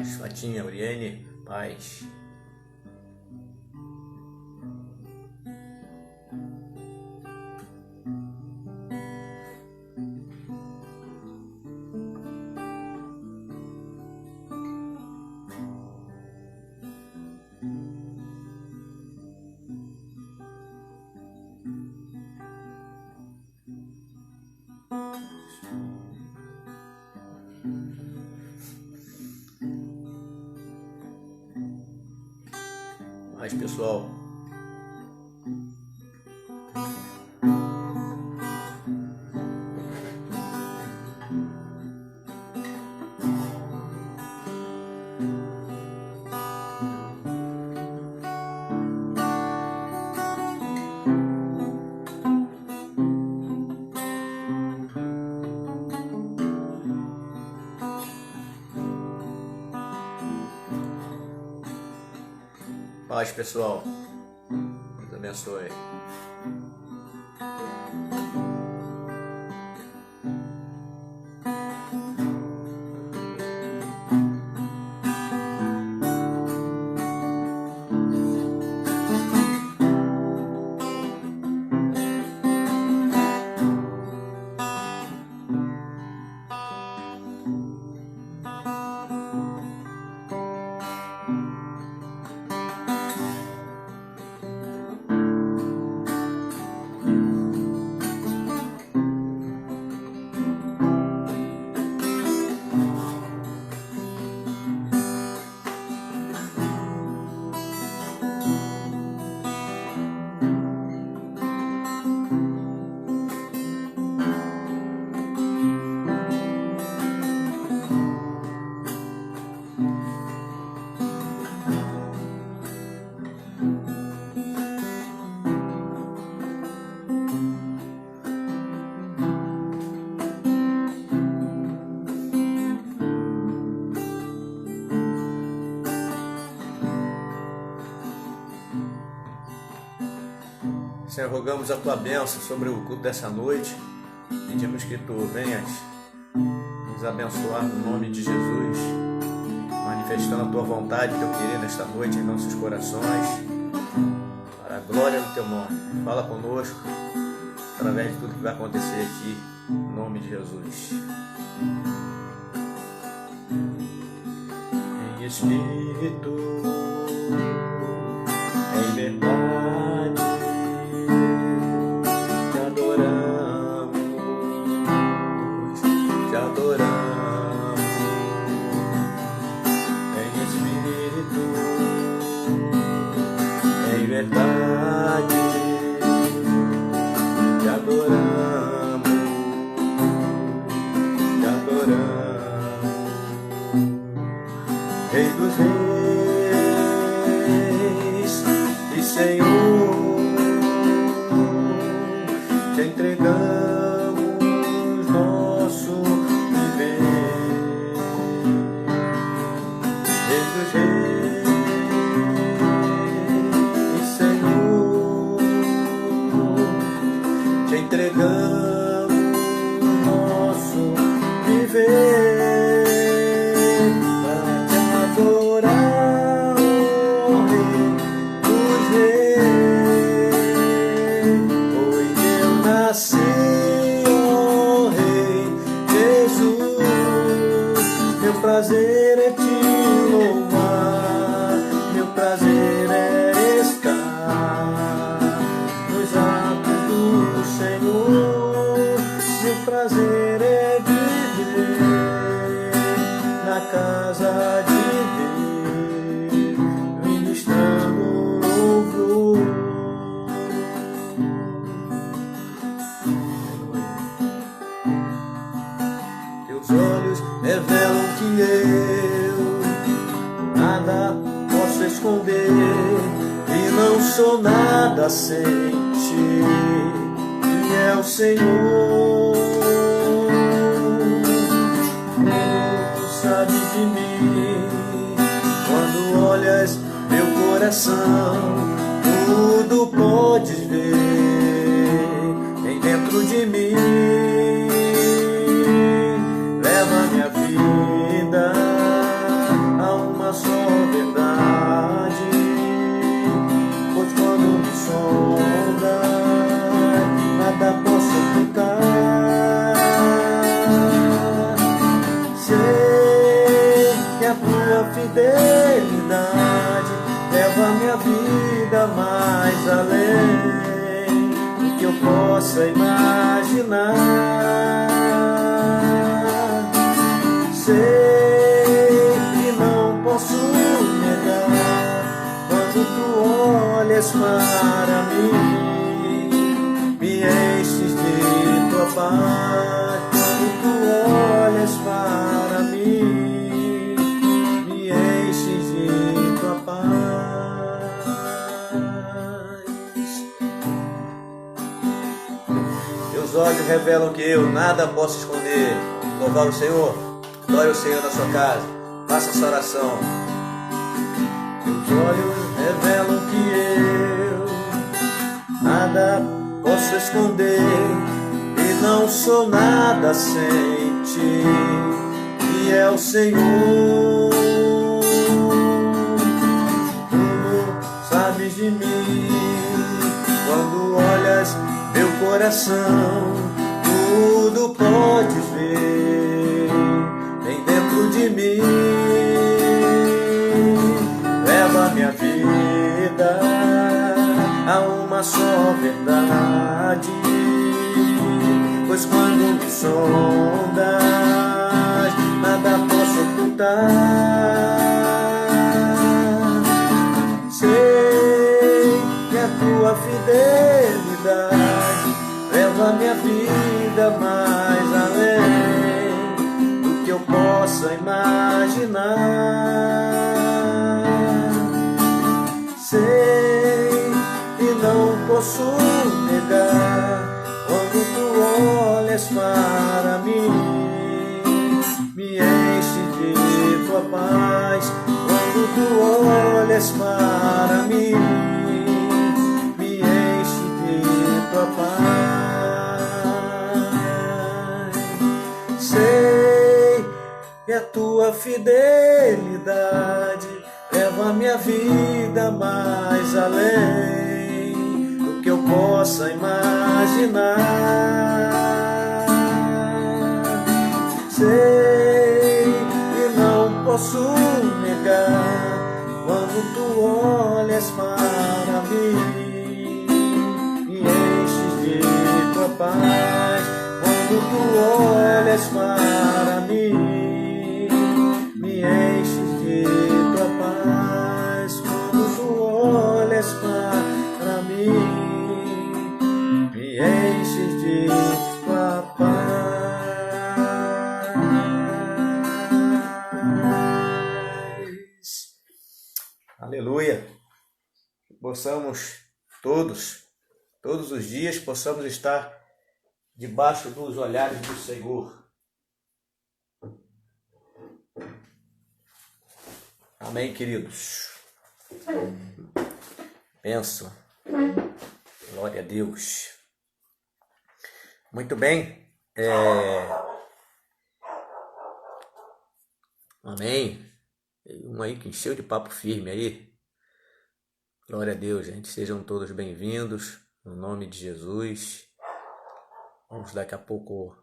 Paz. Fatinha, Uriene, paz. Paz, pessoal. Paz, pessoal. Deus abençoe. Senhor, rogamos a Tua bênção sobre o culto dessa noite. Pedimos que Tu venhas nos abençoar no nome de Jesus, manifestando a Tua vontade, Teu querer nesta noite em nossos corações, para a glória do Teu nome. Fala conosco através de tudo que vai acontecer aqui, em nome de Jesus. Em Espírito, em verdade, te adoramos, em Espírito, em verdade, te adoramos, Rei dos Reis e Senhor, te entregamos nosso viver. Rei dos Reis e Senhor, te entregamos nosso viver. Prazer é te louvar, meu prazer é estar nos atos do Senhor, meu prazer é viver na casa de Deus, ministrando louvor. Teus olhos revelam que eu nada posso esconder e não sou nada sem ti, que é o Senhor. Tu sabes de mim quando olhas meu coração, tudo podes ver em dentro de mim. Leva minha vida ao que eu possa imaginar. Sei que não posso negar quando tu olhas para mim, me enches de tua paz. Quando tu olhas para mim, me enches de tua paz. Teus olhos revelam que eu nada posso esconder. Louvar o Senhor, adore o Senhor na sua casa, faça essa oração. Teus olhos revelam que eu nada posso esconder, e não sou nada sem ti, que é o Senhor. Tu sabes de mim, quando olhas meu coração, tudo podes ver bem dentro de mim. Leva minha vida a uma só verdade, pois quando me sondas, nada posso ocultar. Sei que a tua fidelidade leva minha vida mais além do que eu possa imaginar. Sei que não posso negar quando tu olhas para mim, me enche de tua paz. Quando tu olhas para mim, me enche de tua paz. Sei que a tua fidelidade leva minha vida mais além do que eu possa imaginar. Sei que não posso negar quando tu olhas para mim, me enches de tua paz. Quando tu olhas para mim, me enches de tua paz. Quando tu olhas para mim, me enches de tua paz. Aleluia! Que possamos todos os dias, possamos estar debaixo dos olhares do Senhor. Amém, queridos? Bênção. Glória a Deus. Muito bem. Amém. Tem um aí que encheu de papo firme aí. Glória a Deus, gente. Sejam todos bem-vindos, no nome de Jesus. Vamos daqui a pouco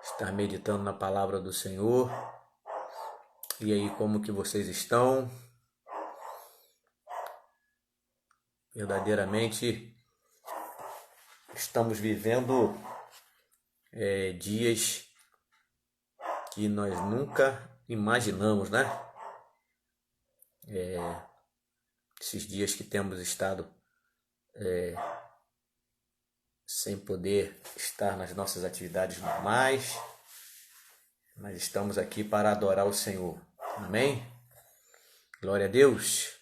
estar meditando na palavra do Senhor. E aí, como que vocês estão? Verdadeiramente, estamos vivendo dias que nós nunca imaginamos, né? Esses dias que temos estado sem poder estar nas nossas atividades normais, mas estamos aqui para adorar o Senhor. Amém? Glória a Deus.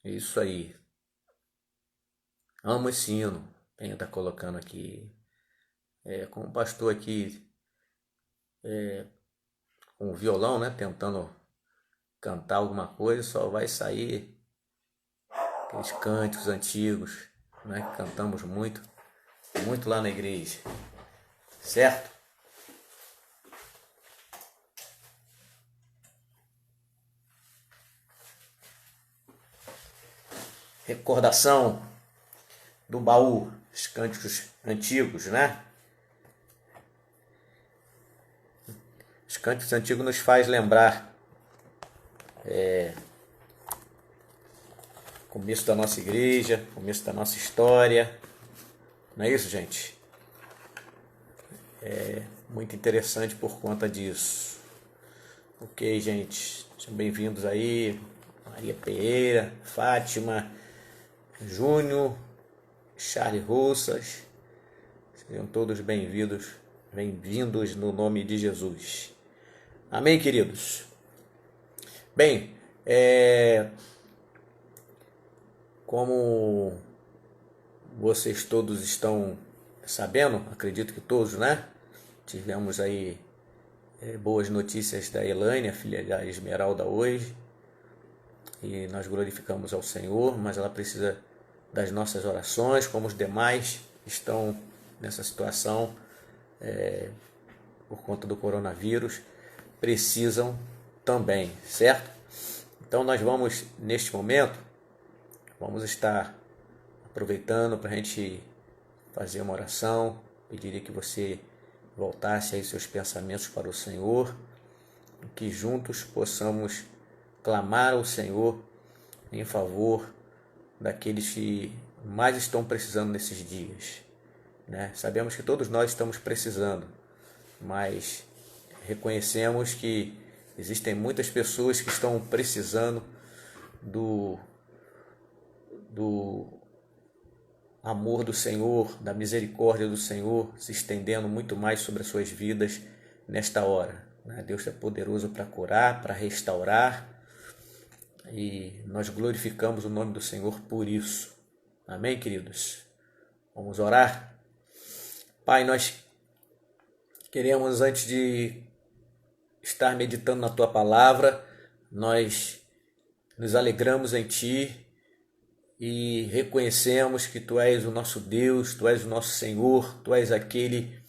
É isso aí. Amo esse hino. Quem está colocando aqui? Com o pastor aqui com o violão, né? Tentando cantar alguma coisa, só vai sair aqueles cânticos antigos, né? Que cantamos muito lá na igreja. Certo? Recordação do baú, os cânticos antigos, né? Os cânticos antigos nos faz lembrar começo da nossa igreja, começo da nossa história, Não é isso, gente? É muito interessante por conta disso. Ok, gente? Sejam bem-vindos aí. Maria Pereira, Fátima, Júnior, Charles Russas. Sejam todos bem-vindos no nome de Jesus. Amém, queridos? Bem, como vocês todos estão sabendo, acredito que todos, né? Tivemos aí boas notícias da Elaine, a filha da Esmeralda, hoje. E nós glorificamos ao Senhor, mas ela precisa das nossas orações, como os demais estão nessa situação por conta do coronavírus, precisam também, certo? Então nós vamos, neste momento, vamos estar aproveitando para a gente fazer uma oração. Pediria que você voltasse aí seus pensamentos para o Senhor, que juntos possamos clamar ao Senhor em favor daqueles que mais estão precisando nesses dias, né? Sabemos que todos nós estamos precisando, mas reconhecemos que existem muitas pessoas que estão precisando do amor do Senhor, da misericórdia do Senhor se estendendo muito mais sobre as suas vidas nesta hora, né? Deus é poderoso para curar, para restaurar, e nós glorificamos o nome do Senhor por isso. Amém, queridos? Vamos orar? Pai, nós queremos, antes de estar meditando na Tua palavra, nós nos alegramos em Ti e reconhecemos que Tu és o nosso Deus, Tu és o nosso Senhor, Tu és aquele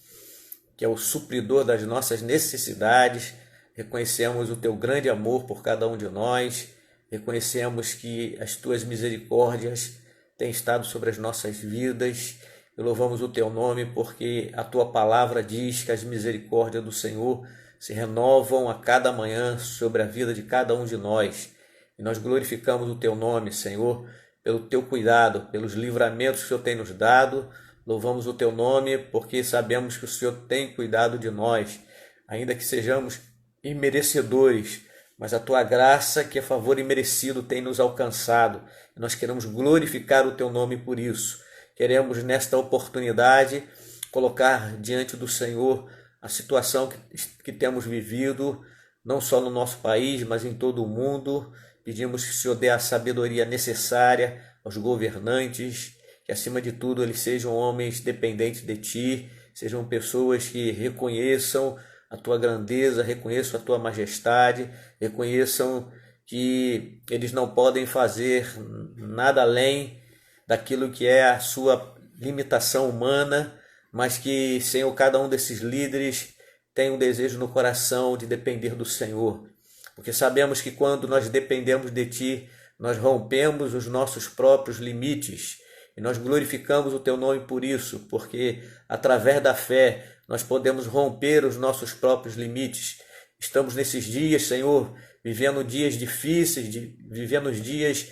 que é o supridor das nossas necessidades. Reconhecemos o Teu grande amor por cada um de nós, reconhecemos que as Tuas misericórdias têm estado sobre as nossas vidas, e louvamos o Teu nome porque a Tua palavra diz que as misericórdias do Senhor se renovam a cada manhã sobre a vida de cada um de nós. E nós glorificamos o Teu nome, Senhor, pelo Teu cuidado, pelos livramentos que o Senhor tem nos dado. Louvamos o Teu nome porque sabemos que o Senhor tem cuidado de nós, ainda que sejamos imerecedores, mas a Tua graça, que é favor imerecido, tem nos alcançado. E nós queremos glorificar o Teu nome por isso. Queremos, nesta oportunidade, colocar diante do Senhor a situação que temos vivido, não só no nosso país, mas em todo o mundo. Pedimos que o Senhor dê a sabedoria necessária aos governantes, que acima de tudo eles sejam homens dependentes de Ti, sejam pessoas que reconheçam a Tua grandeza, reconheçam a Tua majestade, reconheçam que eles não podem fazer nada além daquilo que é a sua limitação humana, mas que, Senhor, cada um desses líderes tem um desejo no coração de depender do Senhor, porque sabemos que quando nós dependemos de Ti, nós rompemos os nossos próprios limites, e nós glorificamos o Teu nome por isso, porque através da fé nós podemos romper os nossos próprios limites. Estamos nesses dias, Senhor, vivendo dias difíceis, vivendo dias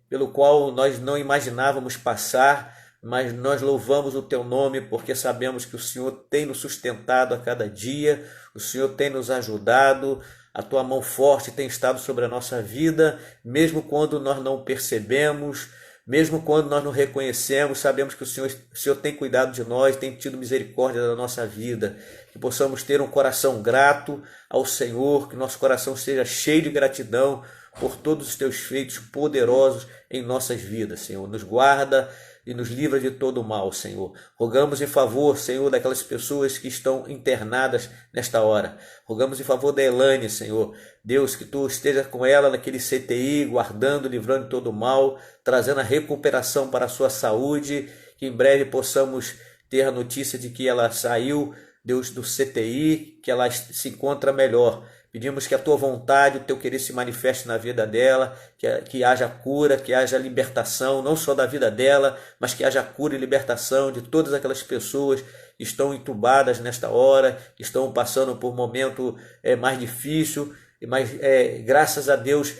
pelo qual nós não imaginávamos passar, mas nós louvamos o Teu nome porque sabemos que o Senhor tem nos sustentado a cada dia, o Senhor tem nos ajudado, a Tua mão forte tem estado sobre a nossa vida, mesmo quando nós não percebemos, mesmo quando nós não reconhecemos, sabemos que o Senhor tem cuidado de nós, tem tido misericórdia da nossa vida, que possamos ter um coração grato ao Senhor, que nosso coração seja cheio de gratidão por todos os Teus feitos poderosos em nossas vidas, Senhor. Nos guarda e nos livra de todo o mal, Senhor. Rogamos em favor, Senhor, daquelas pessoas que estão internadas nesta hora. Rogamos em favor da Elaine, Senhor. Deus, que Tu esteja com ela naquele CTI, guardando, livrando de todo o mal, trazendo a recuperação para a sua saúde, que em breve possamos ter a notícia de que ela saiu, Deus, do CTI, que ela se encontra melhor. Pedimos que a Tua vontade, o Teu querer se manifeste na vida dela, que haja cura, que haja libertação, não só da vida dela, mas que haja cura e libertação de todas aquelas pessoas que estão entubadas nesta hora, que estão passando por um momento mais difícil, mas graças a Deus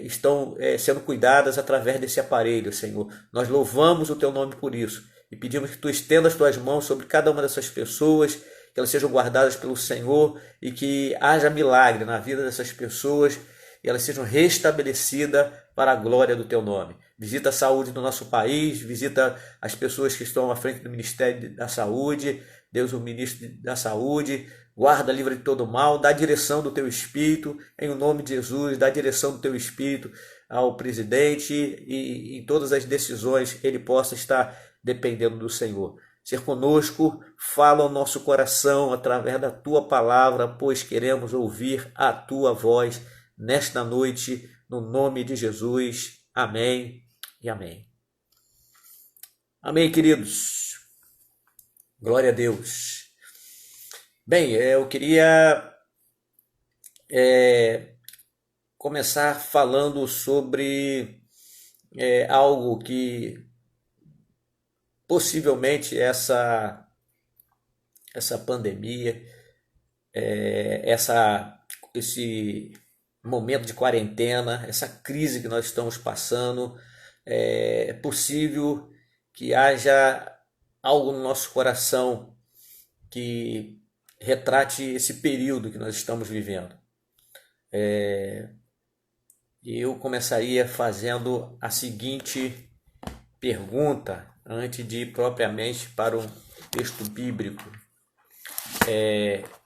estão sendo cuidadas através desse aparelho, Senhor. Nós louvamos o Teu nome por isso. e pedimos que tu estenda as tuas mãos sobre cada uma dessas pessoas, que elas sejam guardadas pelo Senhor e que haja milagre na vida dessas pessoas e elas sejam restabelecidas para a glória do teu nome. Visita a saúde do nosso país, visita as pessoas que estão à frente do Ministério da Saúde, Deus, o ministro da Saúde, guarda, livra de todo mal, dá direção do teu Espírito, em nome de Jesus, dá direção do teu Espírito ao presidente e em todas as decisões ele possa estar dependendo do Senhor. Ser conosco, fala ao nosso coração através da tua palavra, pois queremos ouvir a tua voz nesta noite, no nome de Jesus. Amém e amém. Amém, queridos. Glória a Deus. Bem, eu queria começar falando sobre algo que possivelmente essa pandemia, esse momento de quarentena, essa crise que nós estamos passando, é possível que haja algo no nosso coração que retrate esse período que nós estamos vivendo. Eu começaria fazendo a seguinte pergunta, antes de ir propriamente para o texto bíblico.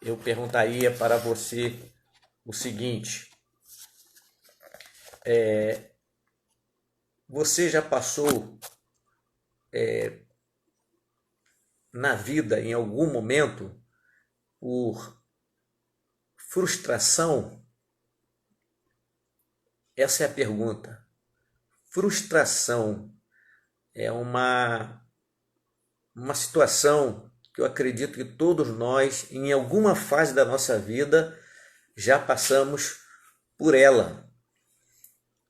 Eu perguntaria para você o seguinte: você já passou na vida, em algum momento, por frustração? Essa é a pergunta. Frustração é uma situação que eu acredito que todos nós, em alguma fase da nossa vida, já passamos por ela.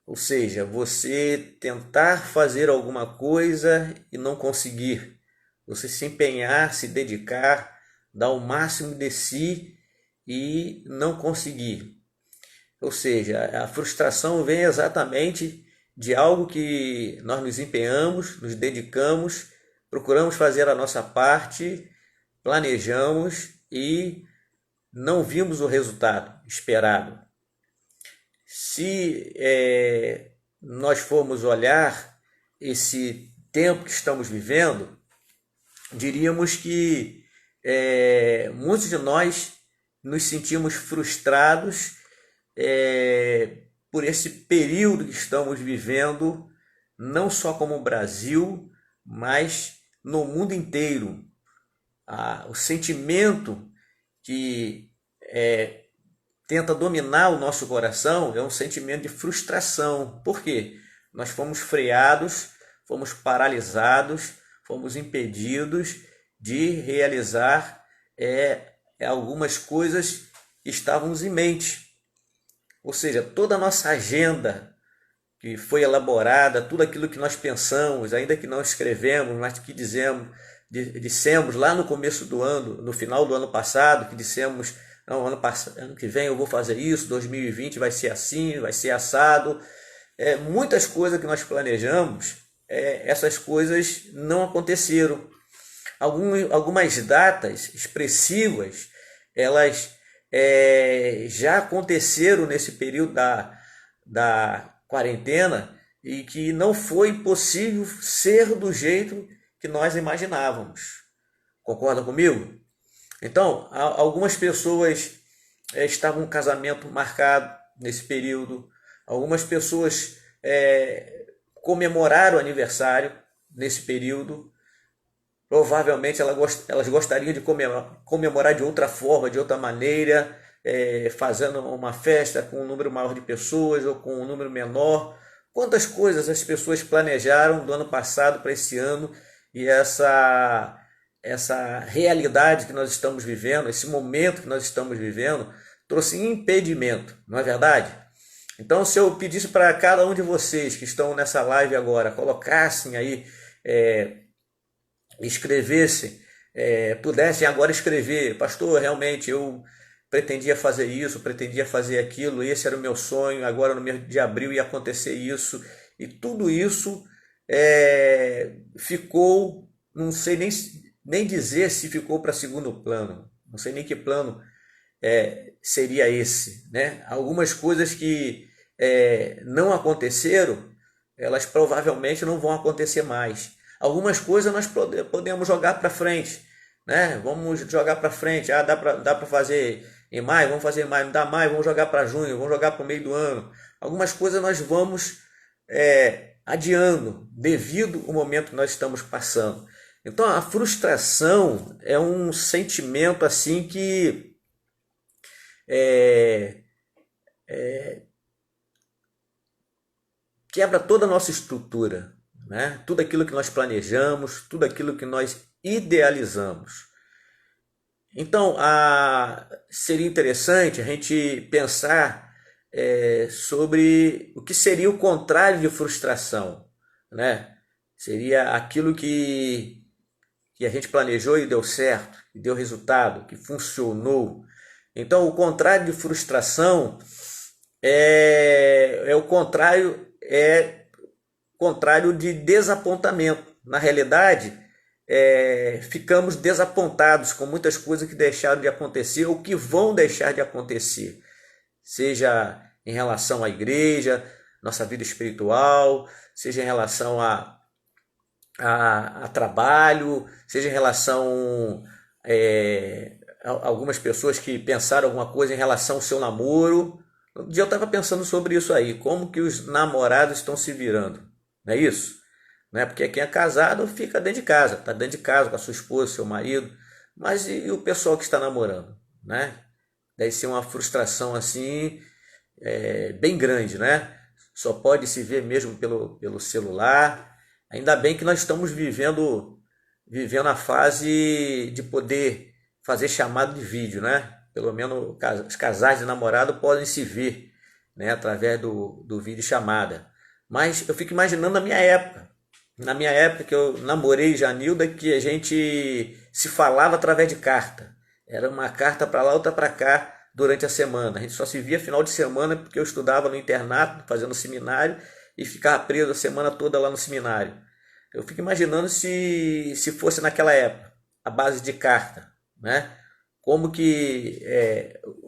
Ou seja, você tentar fazer alguma coisa e não conseguir. Você se empenhar, se dedicar, dar o máximo de si e não conseguir. Ou seja, a frustração vem exatamente de algo que nós nos empenhamos, nos dedicamos, procuramos fazer a nossa parte, planejamos e não vimos o resultado esperado. Se nós formos olhar esse tempo que estamos vivendo, diríamos que muitos de nós nos sentimos frustrados por esse período que estamos vivendo, não só como o Brasil, mas no mundo inteiro. O sentimento que tenta dominar o nosso coração é um sentimento de frustração. Por quê? Nós fomos freados, fomos paralisados, fomos impedidos de realizar algumas coisas que estávamos em mente. Ou seja, toda a nossa agenda que foi elaborada, tudo aquilo que nós pensamos, ainda que não escrevemos, mas que dissemos lá no começo do ano, no final do ano passado, que dissemos, não, ano que vem eu vou fazer isso, 2020 vai ser assim, vai ser assado. Muitas coisas que nós planejamos, essas coisas não aconteceram. Algumas datas expressivas, elas já aconteceram nesse período da quarentena e que não foi possível ser do jeito que nós imaginávamos. Concorda comigo? Então, algumas pessoas estavam com casamento marcado nesse período, algumas pessoas comemoraram o aniversário nesse período. Provavelmente elas gostariam de comemorar de outra forma, de outra maneira, fazendo uma festa com um número maior de pessoas ou com um número menor. Quantas coisas as pessoas planejaram do ano passado para esse ano, e essa realidade que nós estamos vivendo, esse momento que nós estamos vivendo, trouxe impedimento, não é verdade? Então, se eu pedisse para cada um de vocês que estão nessa live agora, colocassem aí, escrevessem, pudessem agora escrever: pastor, realmente eu pretendia fazer isso, pretendia fazer aquilo, esse era o meu sonho, agora no mês de abril ia acontecer isso, e tudo isso ficou não sei nem dizer se ficou para segundo plano. Não sei nem que plano seria esse, né? Algumas coisas que não aconteceram, elas provavelmente não vão acontecer mais. Algumas coisas nós podemos jogar para frente, né? Vamos jogar para frente. Dá para fazer em maio, vamos fazer em maio. Não dá mais, vamos jogar para junho, vamos jogar para o meio do ano. Algumas coisas nós vamos adiando devido ao momento que nós estamos passando. Então a frustração é um sentimento assim que quebra toda a nossa estrutura, né? Tudo aquilo que nós planejamos, tudo aquilo que nós idealizamos. Então seria interessante a gente pensar sobre o que seria o contrário de frustração, né? Seria aquilo que a gente planejou e deu certo, que deu resultado, que funcionou. Então, o contrário de frustração é o contrário de desapontamento. Na realidade, ficamos desapontados com muitas coisas que deixaram de acontecer ou que vão deixar de acontecer, seja em relação à igreja, nossa vida espiritual, seja em relação a trabalho, seja em relação a algumas pessoas que pensaram alguma coisa em relação ao seu namoro. Um dia eu estava pensando sobre isso aí, como que os namorados estão se virando, não é isso? Né? Porque quem é casado fica dentro de casa, está dentro de casa com a sua esposa, seu marido, mas e o pessoal que está namorando, né? Deve ser uma frustração assim bem grande, né? Só pode se ver mesmo pelo celular. Ainda bem que nós estamos vivendo a fase de poder fazer chamada de vídeo, né? Pelo menos os casais de namorado podem se ver, né? Através do vídeo chamada. Mas eu fico imaginando na minha época que eu namorei Janilda, que a gente se falava através de carta. Era uma carta para lá, outra para cá durante a semana. A gente só se via final de semana porque eu estudava no internato, fazendo seminário, e ficava preso a semana toda lá no seminário. Eu fico imaginando se fosse naquela época, a base de carta, né? Como que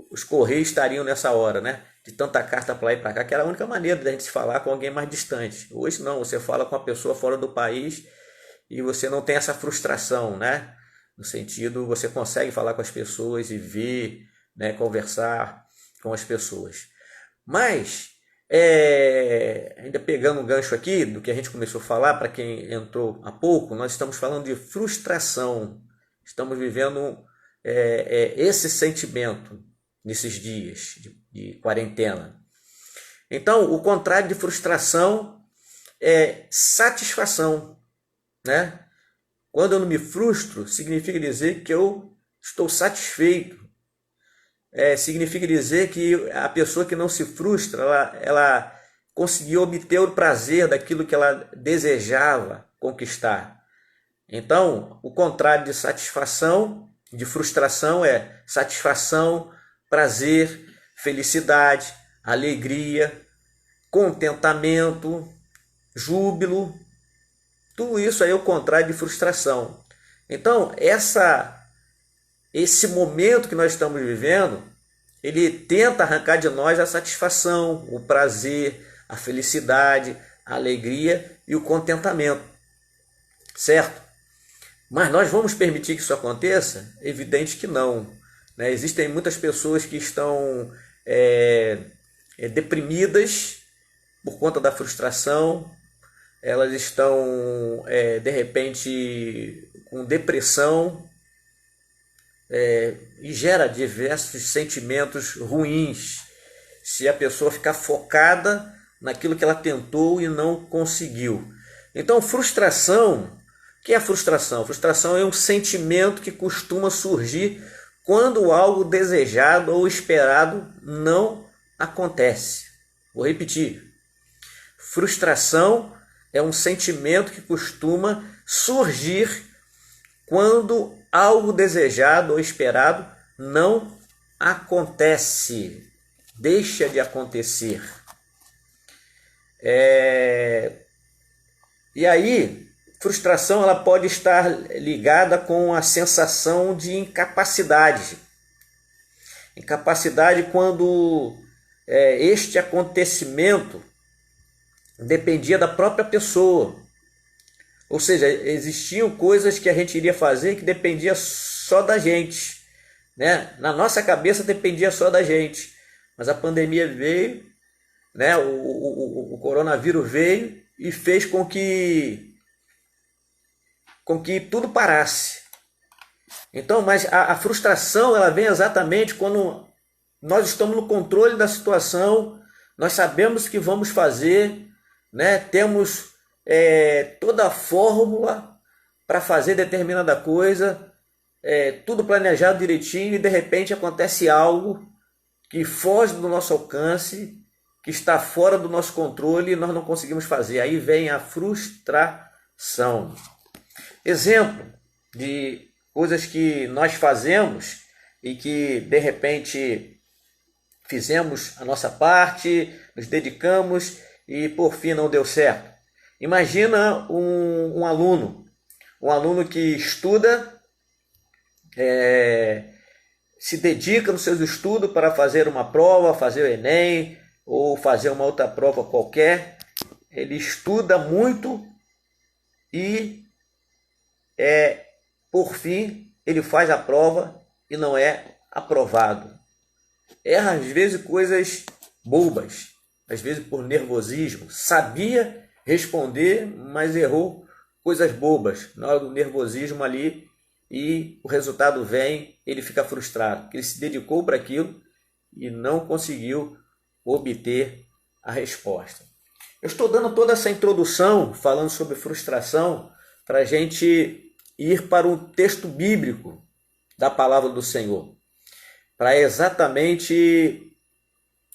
os correios estariam nessa hora, né? De tanta carta para lá e para cá, que era a única maneira de a gente se falar com alguém mais distante. Hoje não, você fala com uma pessoa fora do país e você não tem essa frustração, né? No sentido, você consegue falar com as pessoas e ver, né? Conversar com as pessoas. Mas ainda pegando um gancho aqui do que a gente começou a falar, para quem entrou há pouco, nós estamos falando de frustração. Estamos vivendo esse sentimento nesses dias de quarentena. Então, o contrário de frustração é satisfação, né? Quando eu não me frustro, significa dizer que eu estou satisfeito. Significa dizer que a pessoa que não se frustra, ela conseguiu obter o prazer daquilo que ela desejava conquistar. Então, o contrário de satisfação, de frustração, é satisfação, prazer, felicidade, alegria, contentamento, júbilo. Tudo isso aí é o contrário de frustração. Então, esse momento que nós estamos vivendo, ele tenta arrancar de nós a satisfação, o prazer, a felicidade, a alegria e o contentamento, certo? Mas nós vamos permitir que isso aconteça? Evidente que não, né? Existem muitas pessoas que estão deprimidas por conta da frustração, elas estão de repente com depressão, e gera diversos sentimentos ruins se a pessoa ficar focada naquilo que ela tentou e não conseguiu. Então, frustração, o que é frustração? Frustração é um sentimento que costuma surgir quando algo desejado ou esperado não acontece. Vou repetir. Frustração é um sentimento que costuma surgir quando algo desejado ou esperado não acontece, deixa de acontecer. E aí, frustração ela pode estar ligada com a sensação de incapacidade. Incapacidade quando este acontecimento dependia da própria pessoa. Ou seja, existiam coisas que a gente iria fazer que dependia só da gente, né? Na nossa cabeça dependia só da gente. Mas a pandemia veio, né? O coronavírus veio e fez com que tudo parasse. Então, mas a frustração ela vem exatamente quando nós estamos no controle da situação, nós sabemos o que vamos fazer, né? Temos toda a fórmula para fazer determinada coisa, tudo planejado direitinho, e de repente acontece algo que foge do nosso alcance, que está fora do nosso controle e nós não conseguimos fazer. Aí vem a frustração. Exemplo de coisas que nós fazemos e que de repente fizemos a nossa parte, nos dedicamos e por fim não deu certo. Imagina um aluno que estuda, se dedica nos seus estudos para fazer uma prova, fazer o Enem ou fazer uma outra prova qualquer. Ele estuda muito e por fim ele faz a prova e não é aprovado. Erra às vezes coisas bobas, às vezes por nervosismo. Sabia responder, mas errou coisas bobas na hora do nervosismo ali, e o resultado vem, ele fica frustrado, porque ele se dedicou para aquilo e não conseguiu obter a resposta. Eu estou dando toda essa introdução falando sobre frustração para a gente ir para um texto bíblico da palavra do Senhor, para exatamente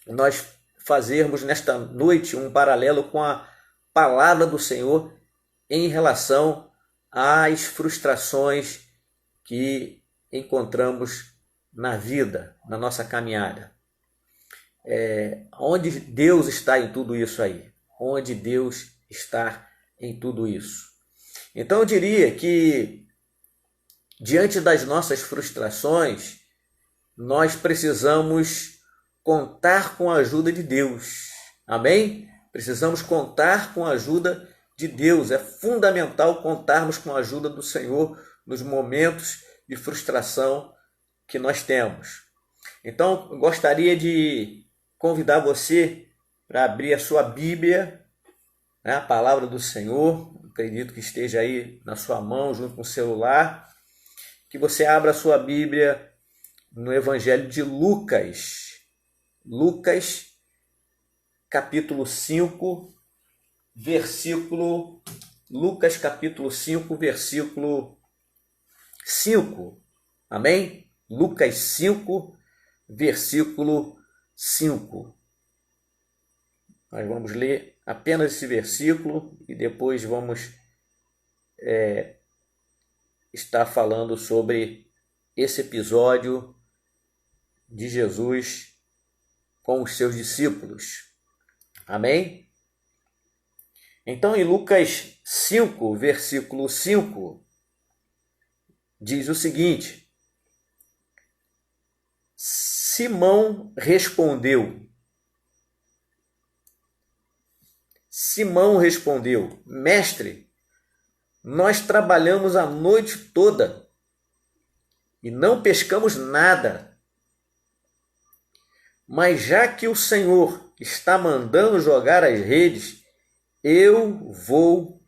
nós fazermos nesta noite um paralelo com a palavra do Senhor em relação às frustrações que encontramos na vida, na nossa caminhada. Onde Deus está em tudo isso aí? Onde Deus está em tudo isso? Então eu diria que diante das nossas frustrações, nós precisamos contar com a ajuda de Deus. Amém? Precisamos contar com a ajuda de Deus. É fundamental contarmos com a ajuda do Senhor nos momentos de frustração que nós temos. Então, eu gostaria de convidar você para abrir a sua Bíblia, né, a palavra do Senhor. Acredito que esteja aí na sua mão, junto com o celular. Que você abra a sua Bíblia no Evangelho de Lucas. Lucas, capítulo 5, versículo... Lucas, capítulo 5, versículo 5. Amém? Lucas 5, versículo 5. Nós vamos ler apenas esse versículo e depois vamos estar falando sobre esse episódio de Jesus com os seus discípulos. Amém? Então, em Lucas 5, versículo 5, diz o seguinte: Simão respondeu, Mestre, nós trabalhamos a noite toda e não pescamos nada. Mas já que o Senhor está mandando jogar as redes, eu vou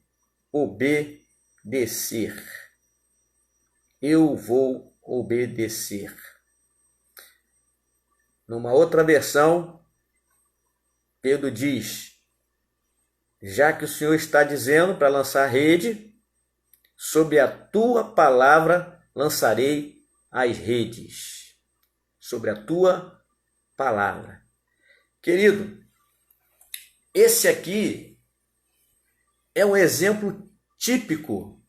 obedecer. Eu vou obedecer. Numa outra versão, Pedro diz: já que o Senhor está dizendo para lançar rede, sob a tua palavra lançarei as redes. Sobre a tua palavra. Querido, esse aqui é um exemplo típico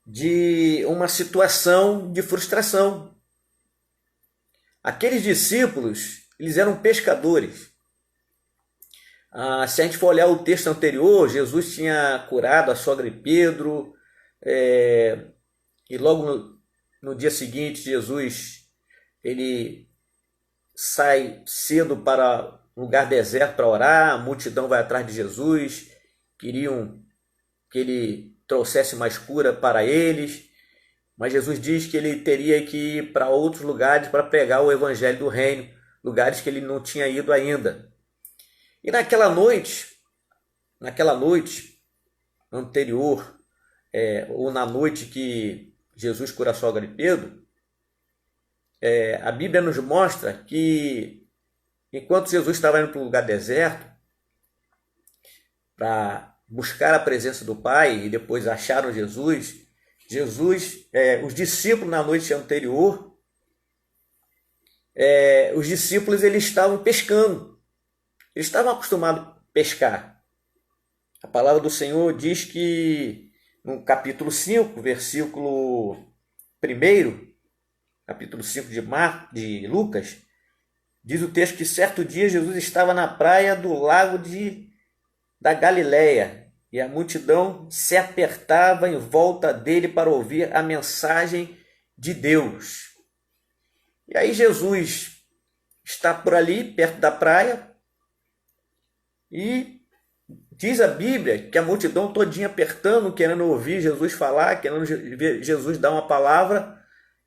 de uma situação de frustração. Aqueles discípulos, eles eram pescadores. Se a gente for olhar o texto anterior, Jesus tinha curado a sogra de Pedro, e logo no dia seguinte, Jesus ele sai cedo para um lugar deserto para orar, a multidão vai atrás de Jesus, queriam que ele trouxesse mais cura para eles, mas Jesus diz que ele teria que ir para outros lugares para pregar o evangelho do reino, lugares que ele não tinha ido ainda. E naquela noite anterior, ou na noite que Jesus cura a sogra de Pedro, a Bíblia nos mostra que enquanto Jesus estava indo para um lugar deserto para buscar a presença do Pai e depois acharam Jesus, os discípulos na noite anterior, os discípulos eles estavam pescando, eles estavam acostumados a pescar. A palavra do Senhor diz que no capítulo 5, versículo 1, capítulo 5 de Lucas, diz o texto que certo dia Jesus estava na praia do lago da Galileia e a multidão se apertava em volta dele para ouvir a mensagem de Deus. E aí Jesus está por ali, perto da praia, e diz a Bíblia que a multidão todinha apertando, querendo ouvir Jesus falar, querendo ver Jesus dar uma palavra.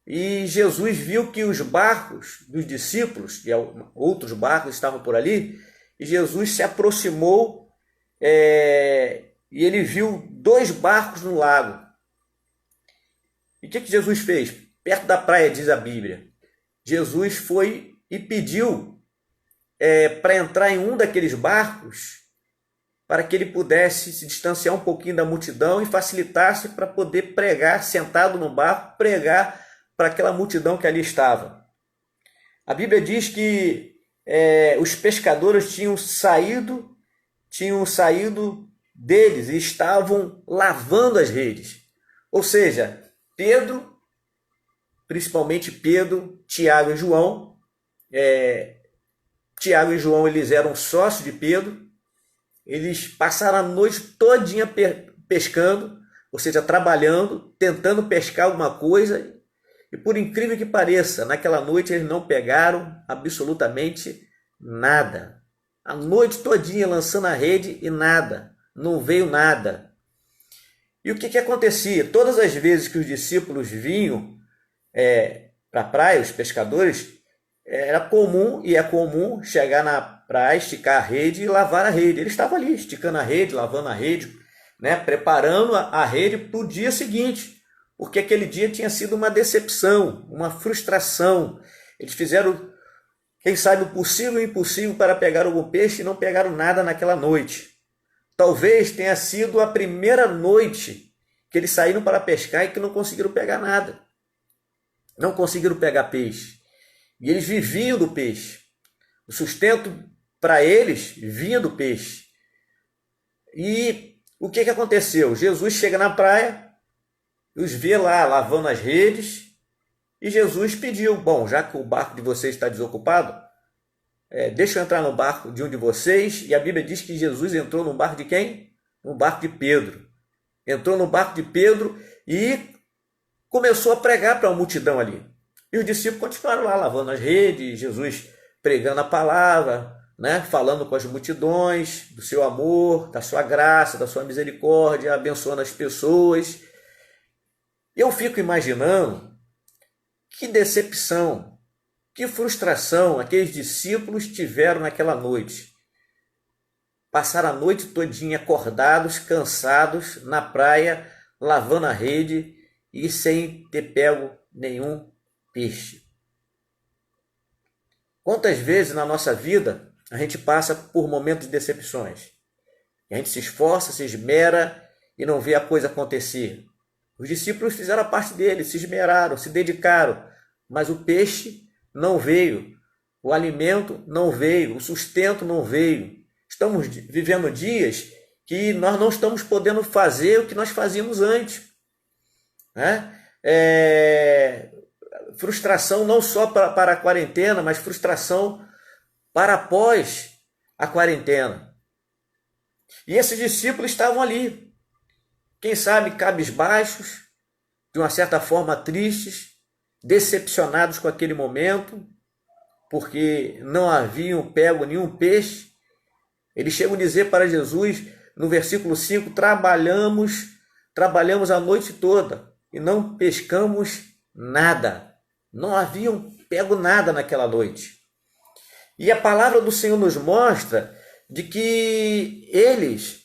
E Jesus viu que os barcos dos discípulos, e outros barcos estavam por ali, e Jesus se aproximou e ele viu 2 barcos no lago. E o que Jesus fez? Perto da praia, diz a Bíblia, Jesus foi e pediu para entrar em um daqueles barcos para que ele pudesse se distanciar um pouquinho da multidão e facilitasse para poder pregar, sentado no barco, pregar para aquela multidão que ali estava. A Bíblia diz que os pescadores tinham saído deles e estavam lavando as redes. Ou seja, Pedro, principalmente Pedro, Tiago e João, Tiago e João eles eram sócios de Pedro, eles passaram a noite todinha pescando, ou seja, trabalhando, tentando pescar alguma coisa. E por incrível que pareça, naquela noite eles não pegaram absolutamente nada. A noite todinha lançando a rede e nada, não veio nada. E o que acontecia? Todas as vezes que os discípulos vinham para a praia, os pescadores, era comum e é comum chegar na praia, esticar a rede e lavar a rede. Eles estavam ali esticando a rede, lavando a rede, preparando a rede para o dia seguinte. Porque aquele dia tinha sido uma decepção, uma frustração. Eles fizeram, quem sabe, o possível e o impossível para pegar algum peixe e não pegaram nada naquela noite. Talvez tenha sido a primeira noite que eles saíram para pescar e que não conseguiram pegar nada. Não conseguiram pegar peixe. E eles viviam do peixe. O sustento para eles vinha do peixe. E o que aconteceu? Jesus chega na praia, os vê lá lavando as redes, e Jesus pediu, bom, já que o barco de vocês está desocupado, deixa eu entrar no barco de um de vocês. E a Bíblia diz que Jesus entrou no barco de quem? No barco de Pedro. Entrou no barco de Pedro e começou a pregar para a multidão ali. E os discípulos continuaram lá lavando as redes, Jesus pregando a palavra, falando com as multidões do seu amor, da sua graça, da sua misericórdia, abençoando as pessoas. Eu fico imaginando que decepção, que frustração aqueles discípulos tiveram naquela noite. Passaram a noite todinha acordados, cansados, na praia, lavando a rede e sem ter pego nenhum peixe. Quantas vezes na nossa vida a gente passa por momentos de decepções? E a gente se esforça, se esmera e não vê a coisa acontecer. Os discípulos fizeram a parte deles, se esmeraram, se dedicaram, mas o peixe não veio, o alimento não veio, o sustento não veio. Estamos vivendo dias que nós não estamos podendo fazer o que nós fazíamos antes. Frustração não só para a quarentena, mas frustração para após a quarentena. E esses discípulos estavam ali, quem sabe cabisbaixos, de uma certa forma tristes, decepcionados com aquele momento, porque não haviam pego nenhum peixe. Eles chegam a dizer para Jesus, no versículo 5, trabalhamos a noite toda e não pescamos nada. Não haviam pego nada naquela noite. E a palavra do Senhor nos mostra de que eles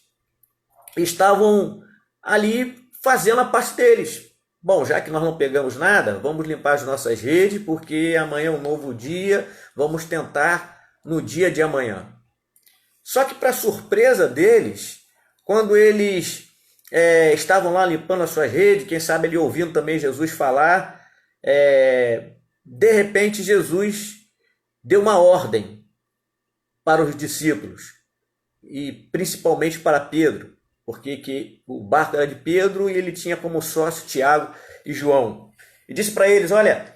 estavam ali fazendo a parte deles. Bom, já que nós não pegamos nada, vamos limpar as nossas redes, porque amanhã é um novo dia, vamos tentar no dia de amanhã. Só que, para surpresa deles, quando eles estavam lá limpando as suas redes, quem sabe ali ouvindo também Jesus falar, de repente Jesus deu uma ordem para os discípulos, e principalmente para Pedro, porque o barco era de Pedro e ele tinha como sócio Tiago e João. E disse para eles, olha,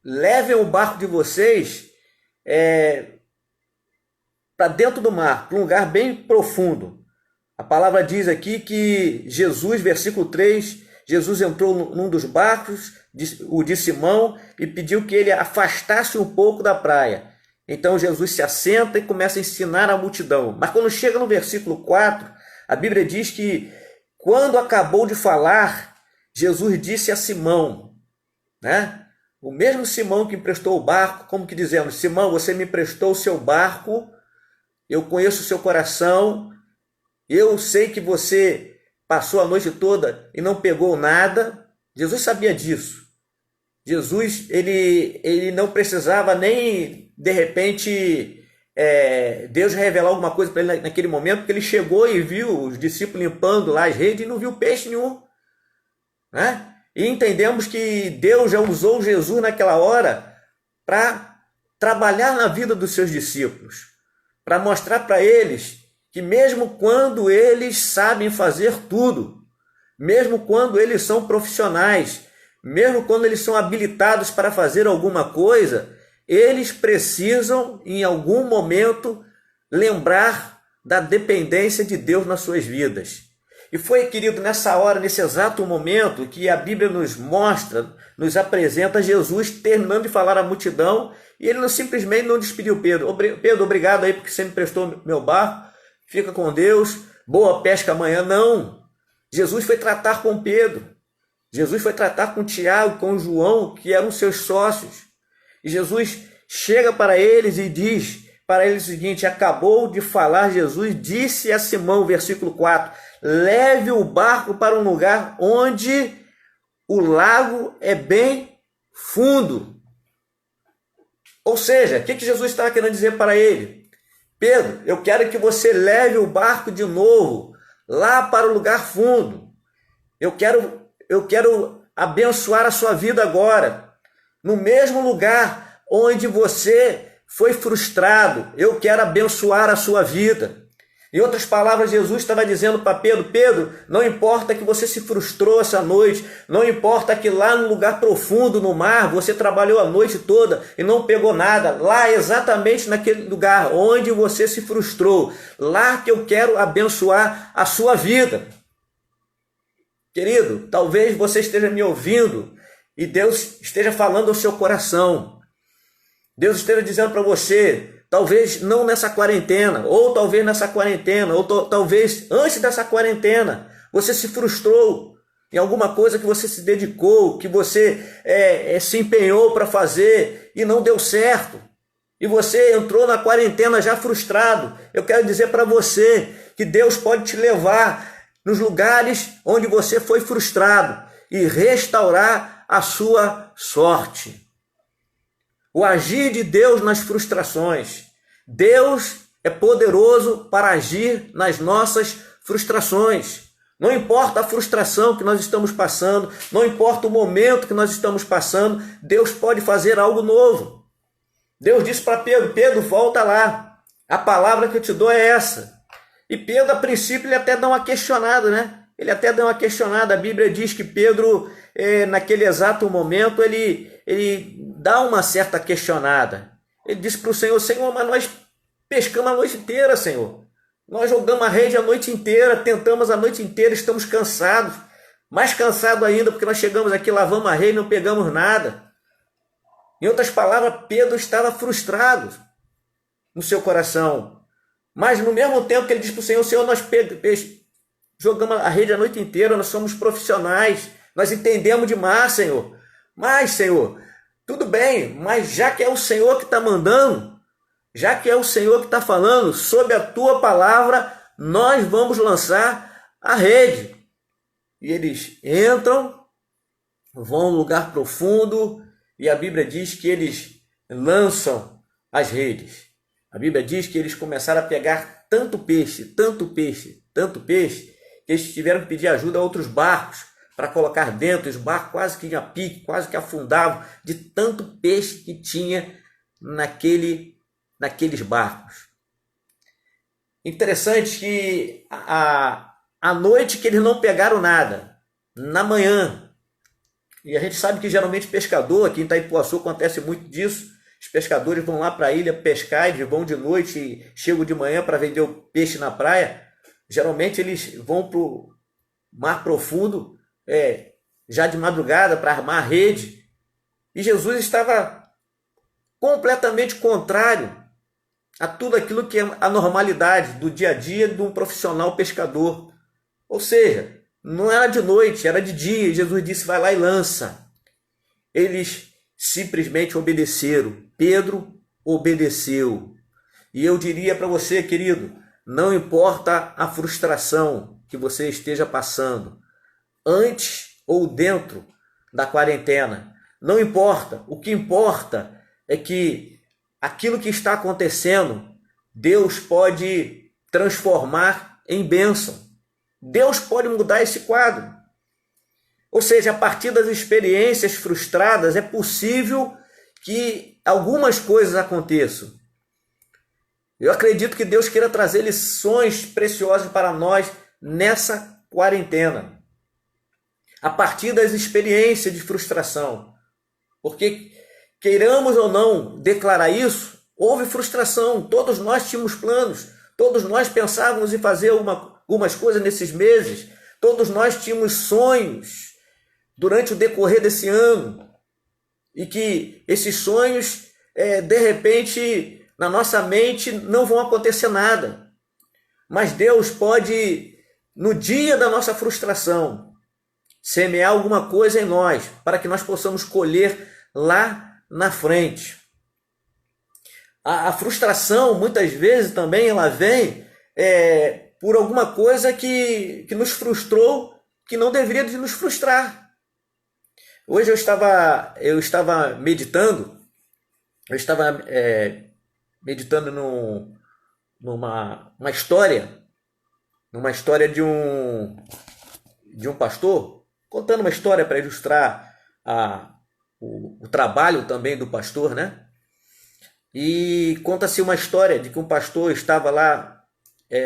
levem o barco de vocês para dentro do mar, para um lugar bem profundo. A palavra diz aqui que Jesus, versículo 3, Jesus entrou num dos barcos, o de Simão, e pediu que ele afastasse um pouco da praia. Então Jesus se assenta e começa a ensinar a multidão. Mas quando chega no versículo 4, a Bíblia diz que quando acabou de falar, Jesus disse a Simão, né? O mesmo Simão que emprestou o barco, como que dizendo, Simão, você me emprestou o seu barco, eu conheço o seu coração, eu sei que você passou a noite toda e não pegou nada. Jesus sabia disso. Jesus, ele não precisava nem, de repente, Deus revelar alguma coisa para ele naquele momento, porque ele chegou e viu os discípulos limpando lá as redes e não viu peixe nenhum, né? E entendemos que Deus já usou Jesus naquela hora para trabalhar na vida dos seus discípulos, para mostrar para eles que mesmo quando eles sabem fazer tudo, mesmo quando eles são profissionais, mesmo quando eles são habilitados para fazer alguma coisa, eles precisam, em algum momento, lembrar da dependência de Deus nas suas vidas. E foi, querido, nessa hora, nesse exato momento, que a Bíblia nos mostra, nos apresenta Jesus terminando de falar à multidão, e ele simplesmente não despediu Pedro. Pedro, obrigado aí porque você me prestou meu barco, fica com Deus, boa pesca amanhã. Não, Jesus foi tratar com Pedro. Jesus foi tratar com Tiago, com João, que eram seus sócios. E Jesus chega para eles e diz para eles o seguinte, acabou de falar Jesus, disse a Simão, versículo 4, leve o barco para um lugar onde o lago é bem fundo. Ou seja, o que Jesus estava querendo dizer para ele? Pedro, eu quero que você leve o barco de novo lá para o lugar fundo. Eu quero abençoar a sua vida agora. No mesmo lugar onde você foi frustrado, eu quero abençoar a sua vida. Em outras palavras, Jesus estava dizendo para Pedro, Pedro, não importa que você se frustrou essa noite, não importa que lá no lugar profundo, no mar, você trabalhou a noite toda e não pegou nada, lá exatamente naquele lugar onde você se frustrou, lá que eu quero abençoar a sua vida. Querido, talvez você esteja me ouvindo e Deus esteja falando ao seu coração. Deus esteja dizendo para você, talvez não nessa quarentena, ou talvez nessa quarentena, ou talvez antes dessa quarentena, você se frustrou em alguma coisa que você se dedicou, que você se empenhou para fazer e não deu certo. E você entrou na quarentena já frustrado. Eu quero dizer para você que Deus pode te levar nos lugares onde você foi frustrado e restaurar a sua sorte. O agir de Deus nas frustrações. Deus é poderoso para agir nas nossas frustrações. Não importa a frustração que nós estamos passando, não importa o momento que nós estamos passando, Deus pode fazer algo novo. Deus disse para Pedro, Pedro, volta lá. A palavra que eu te dou é essa. E Pedro, a princípio, ele até dá uma questionada, né? Ele até dá uma questionada. A Bíblia diz que Pedro, naquele exato momento, ele dá uma certa questionada. Ele diz para o Senhor, Senhor, mas nós pescamos a noite inteira, Senhor. Nós jogamos a rede a noite inteira, tentamos a noite inteira, estamos cansados. Mais cansados ainda, porque nós chegamos aqui, lavamos a rede e não pegamos nada. Em outras palavras, Pedro estava frustrado no seu coração. Mas no mesmo tempo que ele disse para o Senhor, Senhor, nós jogamos a rede a noite inteira, nós somos profissionais, nós entendemos demais, Senhor. Mas, Senhor, tudo bem, mas já que é o Senhor que está mandando, já que é o Senhor que está falando, sob a tua palavra, nós vamos lançar a rede. E eles entram, vão a um lugar profundo, e a Bíblia diz que eles lançam as redes. A Bíblia diz que eles começaram a pegar tanto peixe, tanto peixe, tanto peixe, que eles tiveram que pedir ajuda a outros barcos para colocar dentro. Os barcos quase que a pique, quase que afundavam de tanto peixe que tinha naqueles barcos. Interessante que à noite que eles não pegaram nada, na manhã, e a gente sabe que geralmente pescador, aqui em Itaipuaçu acontece muito disso, os pescadores vão lá para a ilha pescar, eles vão de noite e chegam de manhã para vender o peixe na praia. Geralmente eles vão para o mar profundo, já de madrugada, para armar a rede. E Jesus estava completamente contrário a tudo aquilo que é a normalidade do dia a dia de um profissional pescador. Ou seja, não era de noite, era de dia. E Jesus disse, vai lá e lança. Eles simplesmente obedeceram. Pedro obedeceu. E eu diria para você, querido, não importa a frustração que você esteja passando, antes ou dentro da quarentena, não importa. O que importa é que aquilo que está acontecendo, Deus pode transformar em bênção. Deus pode mudar esse quadro. Ou seja, a partir das experiências frustradas, é possível que algumas coisas aconteçam. Eu acredito que Deus queira trazer lições preciosas para nós nessa quarentena. A partir das experiências de frustração. Porque, queiramos ou não declarar isso, houve frustração. Todos nós tínhamos planos. Todos nós pensávamos em fazer algumas coisas nesses meses. Todos nós tínhamos sonhos durante o decorrer desse ano. E que esses sonhos, de repente, na nossa mente não vão acontecer nada. Mas Deus pode, no dia da nossa frustração, semear alguma coisa em nós, para que nós possamos colher lá na frente. A frustração, muitas vezes também, ela vem por alguma coisa que nos frustrou, que não deveria de nos frustrar. Hoje eu estava meditando, meditando numa história de um pastor, contando uma história para ilustrar o trabalho também do pastor, né? E conta-se uma história de que um pastor estava lá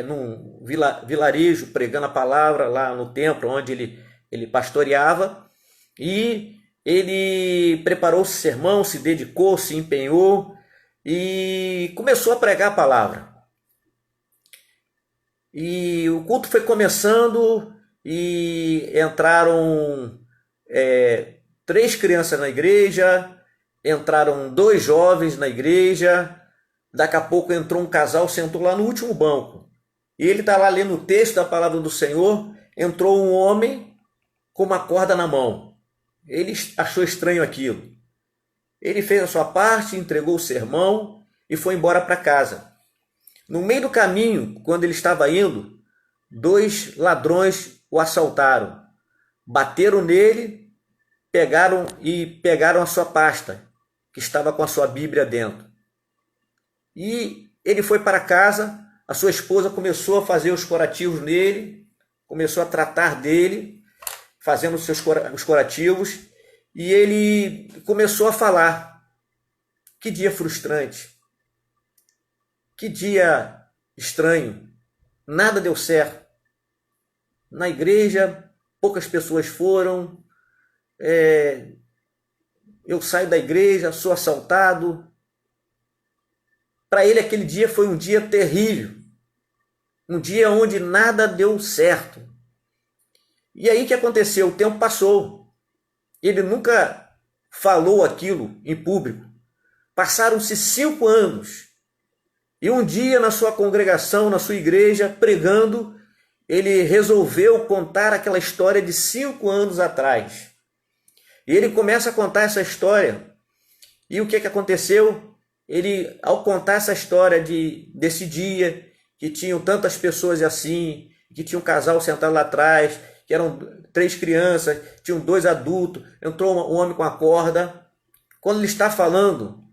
num vilarejo pregando a palavra lá no templo onde ele pastoreava, e ele preparou o sermão, se dedicou, se empenhou e começou a pregar a palavra. E o culto foi começando e entraram 3 crianças na igreja, entraram 2 jovens na igreja, daqui a pouco entrou um casal, sentou lá no último banco. E ele está lá lendo o texto da palavra do Senhor, entrou um homem com uma corda na mão. Ele achou estranho aquilo. Ele fez a sua parte, entregou o sermão e foi embora para casa. No meio do caminho, quando ele estava indo, 2 ladrões o assaltaram. Bateram nele, pegaram a sua pasta, que estava com a sua Bíblia dentro. E ele foi para casa, a sua esposa começou a fazer os curativos nele, começou a tratar dele, fazendo os curativos, e ele começou a falar. Que dia frustrante, que dia estranho, nada deu certo. Na igreja, poucas pessoas foram, eu saio da igreja, sou assaltado. Para ele aquele dia foi um dia terrível. Um dia onde nada deu certo. E aí o que aconteceu? O tempo passou. Ele nunca falou aquilo em público. Passaram-se 5 anos. E um dia na sua congregação, na sua igreja, pregando, ele resolveu contar aquela história de 5 anos atrás. E ele começa a contar essa história. E o que aconteceu? Ele, ao contar essa história desse dia, que tinham tantas pessoas assim, que tinha um casal sentado lá atrás, que eram 3 crianças, tinham 2 adultos, entrou um homem com a corda. Quando ele está falando,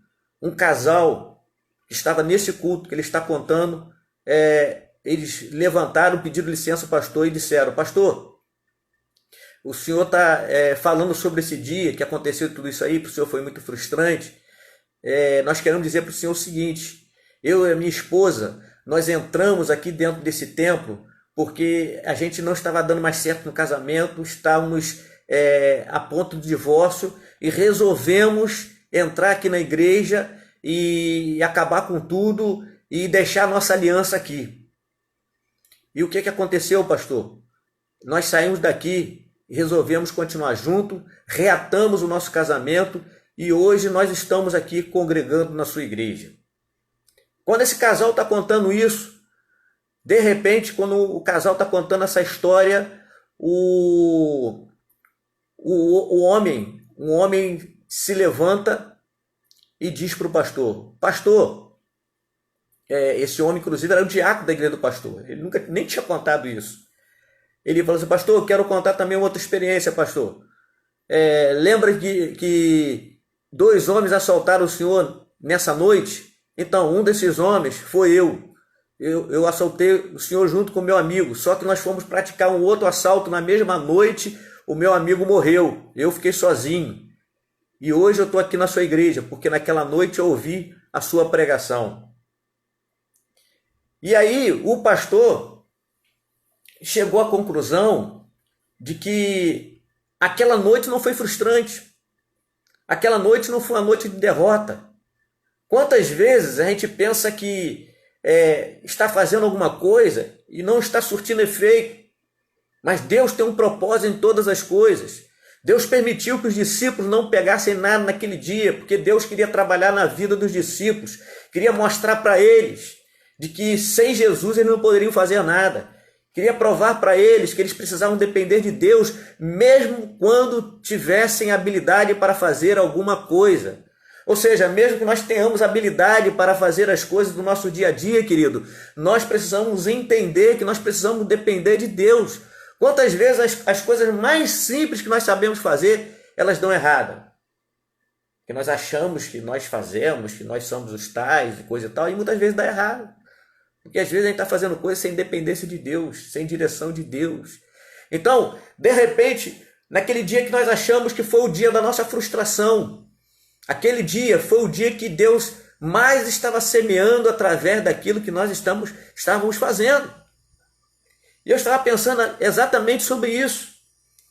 um casal que estava nesse culto que ele está contando, eles levantaram, pediram licença ao pastor e disseram: pastor, o senhor está falando sobre esse dia que aconteceu tudo isso aí, para o senhor foi muito frustrante. Nós queremos dizer para o senhor o seguinte: eu e a minha esposa, nós entramos aqui dentro desse templo porque a gente não estava dando mais certo no casamento, estávamos a ponto de divórcio e resolvemos entrar aqui na igreja e acabar com tudo e deixar a nossa aliança aqui. E o que aconteceu, pastor? Nós saímos daqui e resolvemos continuar junto, reatamos o nosso casamento e hoje nós estamos aqui congregando na sua igreja. Quando esse casal está contando isso, de repente, quando o casal está contando essa história, um homem se levanta e diz para o pastor: pastor, esse homem inclusive era o diácono da igreja do pastor, ele nunca nem tinha contado isso. Ele falou assim: pastor, eu quero contar também uma outra experiência, pastor. Lembra que 2 homens assaltaram o senhor nessa noite? Então, um desses homens foi eu. Eu assaltei o senhor junto com o meu amigo, só que nós fomos praticar um outro assalto na mesma noite, o meu amigo morreu, eu fiquei sozinho. E hoje eu estou aqui na sua igreja, porque naquela noite eu ouvi a sua pregação. E aí o pastor chegou à conclusão de que aquela noite não foi frustrante. Aquela noite não foi uma noite de derrota. Quantas vezes a gente pensa que está fazendo alguma coisa e não está surtindo efeito, mas Deus tem um propósito em todas as coisas. Deus permitiu que os discípulos não pegassem nada naquele dia, porque Deus queria trabalhar na vida dos discípulos, queria mostrar para eles de que sem Jesus eles não poderiam fazer nada, queria provar para eles que eles precisavam depender de Deus, mesmo quando tivessem habilidade para fazer alguma coisa. Ou seja, mesmo que nós tenhamos habilidade para fazer as coisas do nosso dia a dia, querido, nós precisamos entender que nós precisamos depender de Deus. Quantas vezes as coisas mais simples que nós sabemos fazer, elas dão errada? Que nós achamos que nós fazemos, que nós somos os tais e coisa e tal, e muitas vezes dá errado. Porque às vezes a gente está fazendo coisas sem dependência de Deus, sem direção de Deus. Então, de repente, naquele dia que nós achamos que foi o dia da nossa frustração, aquele dia foi o dia que Deus mais estava semeando através daquilo que nós estávamos fazendo. E eu estava pensando exatamente sobre isso.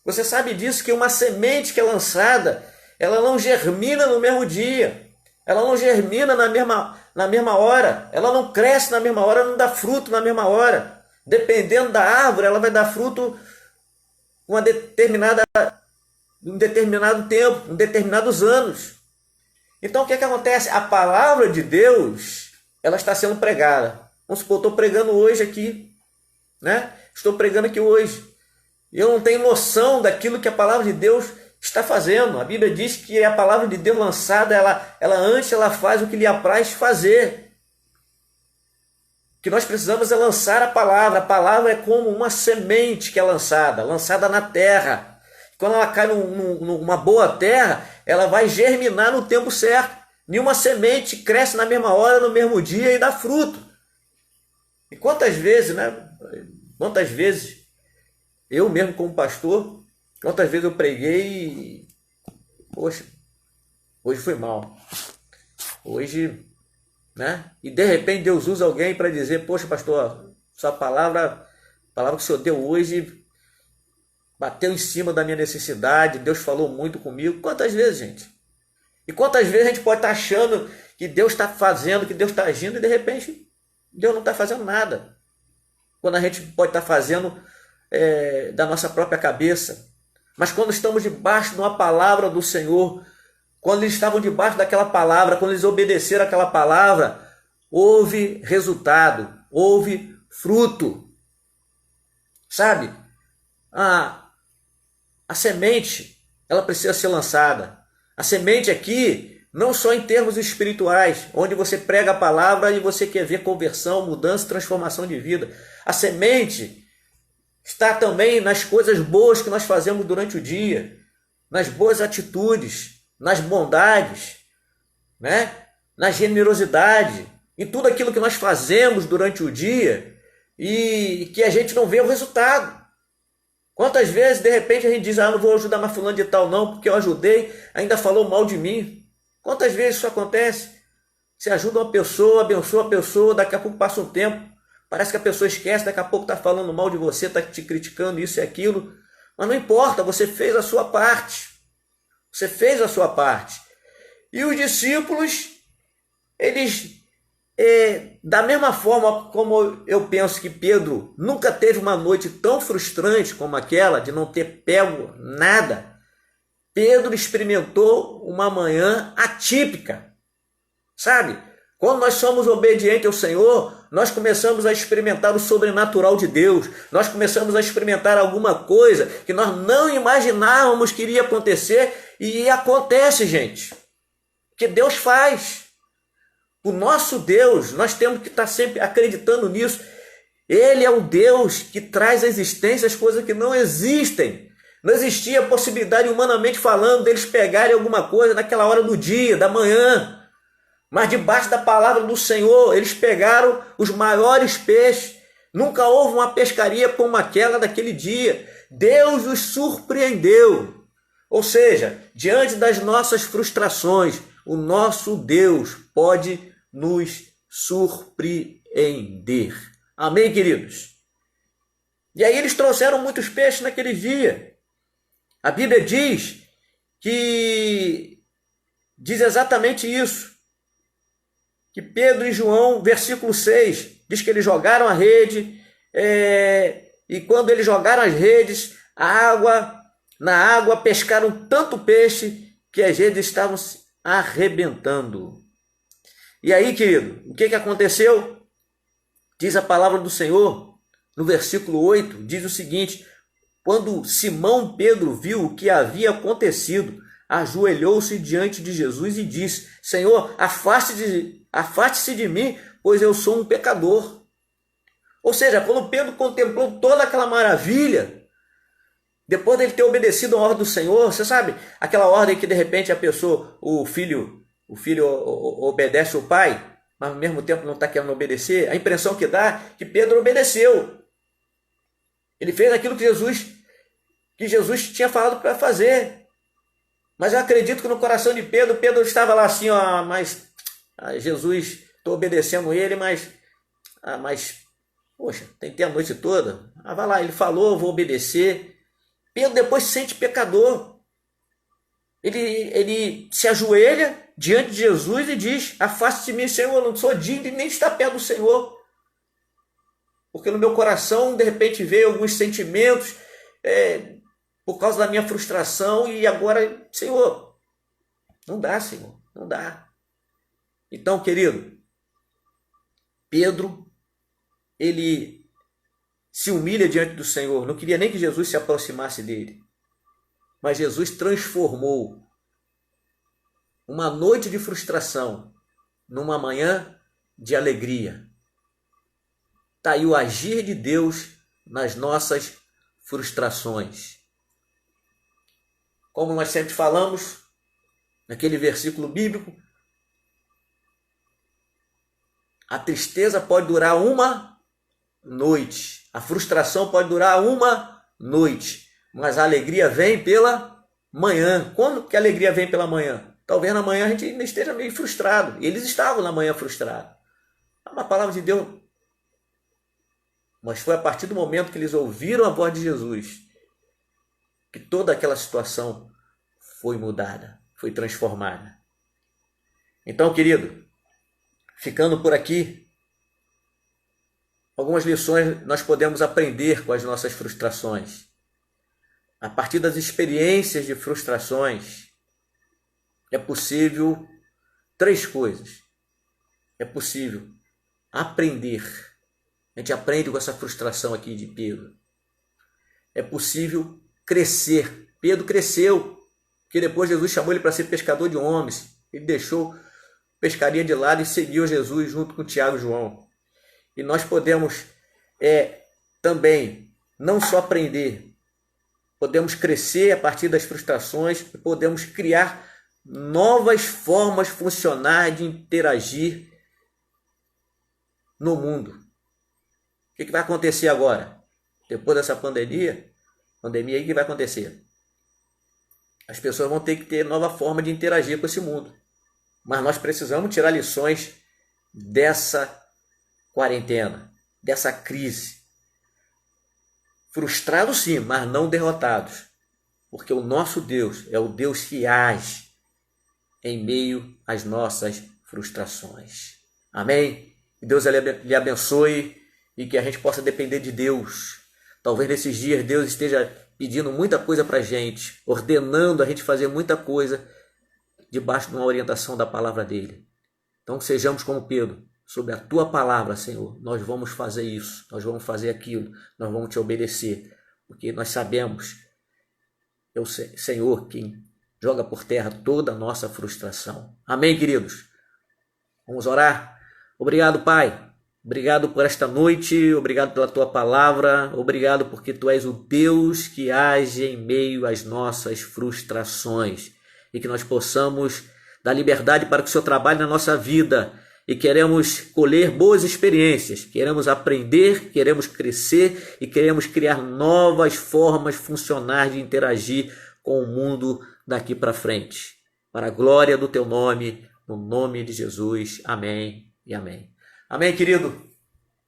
Você sabe disso, que uma semente que é lançada, ela não germina no mesmo dia. Ela não germina na mesma hora. Ela não cresce na mesma hora, não dá fruto na mesma hora. Dependendo da árvore, ela vai dar fruto um determinado tempo, determinados anos. Então o que acontece? A palavra de Deus, ela está sendo pregada. Vamos supor, eu estou pregando hoje aqui, né? Estou pregando aqui hoje. Eu não tenho noção daquilo que a palavra de Deus está fazendo. A Bíblia diz que a palavra de Deus lançada, ela faz o que lhe apraz fazer. O que nós precisamos é lançar a palavra. A palavra é como uma semente que é lançada na terra. Quando ela cai numa boa terra, ela vai germinar no tempo certo. Nenhuma semente cresce na mesma hora, no mesmo dia e dá fruto. E quantas vezes, eu mesmo como pastor, quantas vezes eu preguei e, poxa, hoje foi mal. Hoje, né? E de repente Deus usa alguém para dizer: poxa, pastor, sua palavra que o senhor deu hoje bateu em cima da minha necessidade, Deus falou muito comigo. Quantas vezes, gente? E quantas vezes a gente pode estar achando que Deus está fazendo, que Deus está agindo, e de repente Deus não está fazendo nada. quando a gente pode estar fazendo da nossa própria cabeça. Mas quando estamos debaixo de uma palavra do Senhor, quando eles estavam debaixo daquela palavra, quando eles obedeceram aquela palavra, houve resultado, houve fruto. Sabe? A semente, ela precisa ser lançada. A semente aqui, não só em termos espirituais, onde você prega a palavra e você quer ver conversão, mudança, transformação de vida. A semente está também nas coisas boas que nós fazemos durante o dia, nas boas atitudes, nas bondades, né? Na generosidade, em tudo aquilo que nós fazemos durante o dia e que a gente não vê o resultado. Quantas vezes, de repente, a gente diz, não vou ajudar mais fulano de tal não, porque eu ajudei, ainda falou mal de mim. Quantas vezes isso acontece? Você ajuda uma pessoa, abençoa a pessoa, daqui a pouco passa um tempo, parece que a pessoa esquece, daqui a pouco está falando mal de você, está te criticando isso e aquilo. Mas não importa, você fez a sua parte. Você fez a sua parte. E os discípulos, eles, da mesma forma como eu penso que Pedro nunca teve uma noite tão frustrante como aquela, de não ter pego nada, Pedro experimentou uma manhã atípica. Sabe? Quando nós somos obedientes ao Senhor, nós começamos a experimentar o sobrenatural de Deus. Nós começamos a experimentar alguma coisa que nós não imaginávamos que iria acontecer e acontece, gente. Que Deus faz. O nosso Deus, nós temos que estar sempre acreditando nisso. Ele é o Deus que traz à existência as coisas que não existem. Não existia a possibilidade, humanamente falando, deles pegarem alguma coisa naquela hora do dia, da manhã. Mas debaixo da palavra do Senhor, eles pegaram os maiores peixes. Nunca houve uma pescaria como aquela daquele dia. Deus os surpreendeu. Ou seja, diante das nossas frustrações, o nosso Deus pode nos surpreender. Amém, queridos? E aí eles trouxeram muitos peixes naquele dia. A Bíblia diz exatamente isso. Que Pedro e João, versículo 6, diz que eles jogaram a rede, e quando eles jogaram as redes, na água pescaram tanto peixe que as redes estavam se arrebentando. E aí, querido, o que aconteceu? Diz a palavra do Senhor, no versículo 8, diz o seguinte: quando Simão Pedro viu o que havia acontecido, ajoelhou-se diante de Jesus e disse: Senhor, afaste-se de mim, pois eu sou um pecador. Ou seja, quando Pedro contemplou toda aquela maravilha, depois dele ter obedecido a ordem do Senhor, você sabe, aquela ordem que de repente a pessoa, o filho obedece ao pai, mas ao mesmo tempo não está querendo obedecer, a impressão que dá é que Pedro obedeceu. Ele fez aquilo que Jesus tinha falado para fazer. Mas eu acredito que no coração de Pedro estava lá assim, mas Jesus, estou obedecendo ele, mas poxa, tentei a noite toda. Vai lá, ele falou, vou obedecer. Pedro depois se sente pecador. Ele se ajoelha diante de Jesus e diz: afaste-se de mim, Senhor, eu não sou digno de nem estar perto do Senhor. Porque no meu coração, de repente, veio alguns sentimentos por causa da minha frustração e agora, Senhor, não dá, Senhor, não dá. Então, querido, Pedro, ele se humilha diante do Senhor, não queria nem que Jesus se aproximasse dele, mas Jesus transformou uma noite de frustração numa manhã de alegria. Está aí o agir de Deus nas nossas frustrações. Como nós sempre falamos, naquele versículo bíblico, a tristeza pode durar uma noite, a frustração pode durar uma noite, mas a alegria vem pela manhã. Quando que a alegria vem pela manhã? Talvez na manhã a gente ainda esteja meio frustrado. E eles estavam na manhã frustrados. É uma palavra de Deus. Mas foi a partir do momento que eles ouviram a voz de Jesus que toda aquela situação foi mudada, foi transformada. Então, querido, ficando por aqui, algumas lições nós podemos aprender com as nossas frustrações. A partir das experiências de frustrações, é possível 3 coisas. É possível aprender. A gente aprende com essa frustração aqui de Pedro. É possível crescer. Pedro cresceu, porque depois Jesus chamou ele para ser pescador de homens. Ele deixou a pescaria de lado e seguiu Jesus junto com Tiago e João. E nós podemos também não só aprender, podemos crescer a partir das frustrações e podemos criar novas formas funcionais de interagir no mundo. O que vai acontecer agora? Depois dessa pandemia, o que vai acontecer? As pessoas vão ter que ter nova forma de interagir com esse mundo. Mas nós precisamos tirar lições dessa quarentena, dessa crise. Frustrados sim, mas não derrotados. Porque o nosso Deus é o Deus que age em meio às nossas frustrações. Amém? Que Deus lhe abençoe e que a gente possa depender de Deus. Talvez nesses dias Deus esteja pedindo muita coisa para a gente, ordenando a gente fazer muita coisa debaixo de uma orientação da palavra dele. Então sejamos como Pedro, sob a tua palavra, Senhor, nós vamos fazer isso, nós vamos fazer aquilo, nós vamos te obedecer, porque nós sabemos que é o Senhor quem joga por terra toda a nossa frustração. Amém, queridos? Vamos orar? Obrigado, Pai. Obrigado por esta noite, obrigado pela tua palavra, obrigado porque tu és o Deus que age em meio às nossas frustrações e que nós possamos dar liberdade para que o Senhor trabalhe na nossa vida e queremos colher boas experiências, queremos aprender, queremos crescer e queremos criar novas formas funcionais de interagir com o mundo daqui para frente. Para a glória do teu nome, no nome de Jesus. Amém e amém. Amém, querido?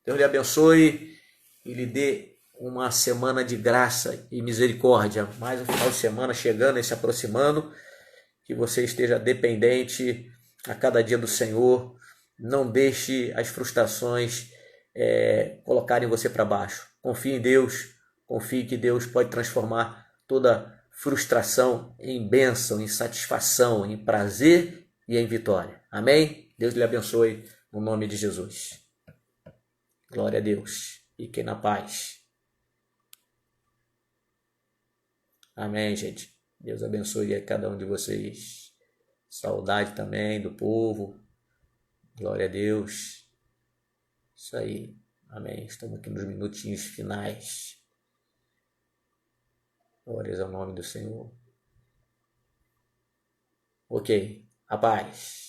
Deus lhe abençoe e lhe dê uma semana de graça e misericórdia. Mais um final de semana chegando e se aproximando. Que você esteja dependente a cada dia do Senhor. Não deixe as frustrações colocarem você para baixo. Confie em Deus. Confie que Deus pode transformar toda frustração em bênção, em satisfação, em prazer e em vitória. Amém? Deus lhe abençoe. No nome de Jesus. Glória a Deus. Fiquem na paz. Amém, gente. Deus abençoe a cada um de vocês. Saudade também do povo. Glória a Deus. Isso aí. Amém. Estamos aqui nos minutinhos finais. Glórias ao nome do Senhor. Ok. A paz.